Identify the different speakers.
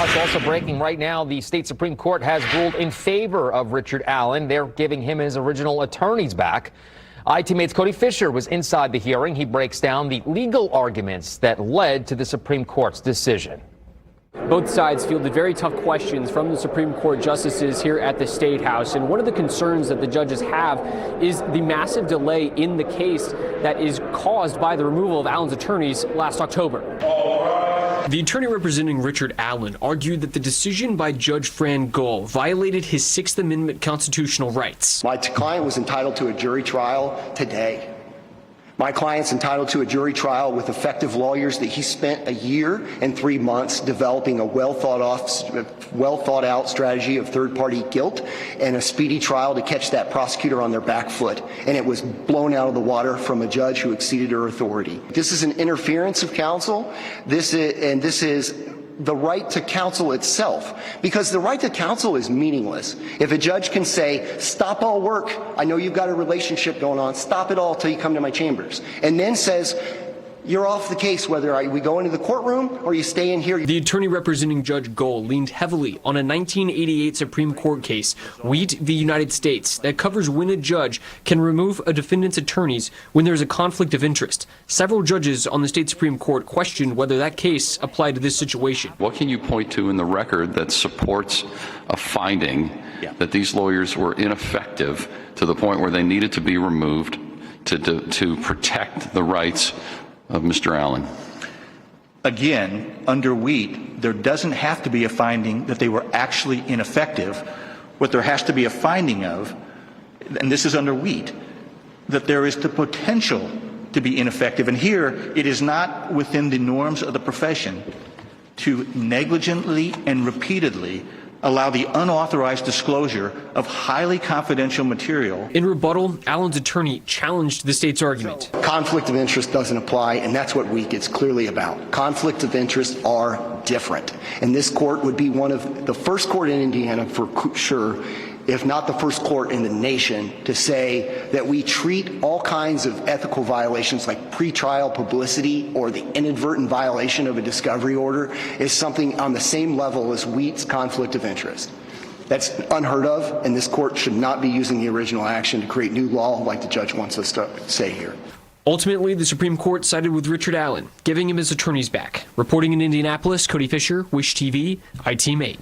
Speaker 1: Plus, also breaking right now, the state Supreme Court has ruled in favor of Richard Allen. They're giving him his original attorneys back. ITMate's Cody Fisher was inside the hearing. He breaks down the legal arguments that led to the Supreme Court's decision.
Speaker 2: Both sides fielded very tough questions from the Supreme Court justices here at the State House. And one of the concerns that the judges have is the massive delay in the case that is caused by the removal of Allen's attorneys last October. The attorney representing Richard Allen argued that the decision by Judge Fran Gull violated his Sixth Amendment constitutional rights.
Speaker 3: My client was entitled to a jury trial today. My client's entitled to a jury trial with effective lawyers that he spent a year and 3 months developing a well thought out strategy of third-party guilt and a speedy trial to catch that prosecutor on their back foot. And it was blown out of the water from a judge who exceeded her authority. This is an interference of counsel. This is the right to counsel itself, because the right to counsel is meaningless if a judge can say, stop all work, I know you've got a relationship going on, stop it all till you come to my chambers, and then says you're off the case whether we go into the courtroom or you stay in here.
Speaker 2: The attorney representing Judge Gull leaned heavily on a 1988 Supreme Court case, Wheat v. United States, that covers when a judge can remove a defendant's attorneys when there is a conflict of interest. Several judges on the state Supreme Court questioned whether that case applied to this situation.
Speaker 4: What can you point to in the record that supports a finding that these lawyers were ineffective to the point where they needed to be removed to protect the rights of Mr. Allen?
Speaker 5: Again, under Wheat, there doesn't have to be a finding that they were actually ineffective. What there has to be a finding of, and this is under Wheat, that there is the potential to be ineffective. And here, it is not within the norms of the profession to negligently and repeatedly allow the unauthorized disclosure of highly confidential material.
Speaker 2: In rebuttal, Allen's attorney challenged the state's argument.
Speaker 3: Conflict of interest doesn't apply, and that's what Wheat gets clearly about. Conflicts of interest are different. And this court would be one of the first court in Indiana, for sure, if not the first court in the nation, to say that we treat all kinds of ethical violations like pretrial publicity or the inadvertent violation of a discovery order as something on the same level as Wheat's conflict of interest. That's unheard of, and this court should not be using the original action to create new law like the judge wants us to say here.
Speaker 2: Ultimately, the Supreme Court sided with Richard Allen, giving him his attorneys back. Reporting in Indianapolis, Cody Fisher, Wish TV, ITMate.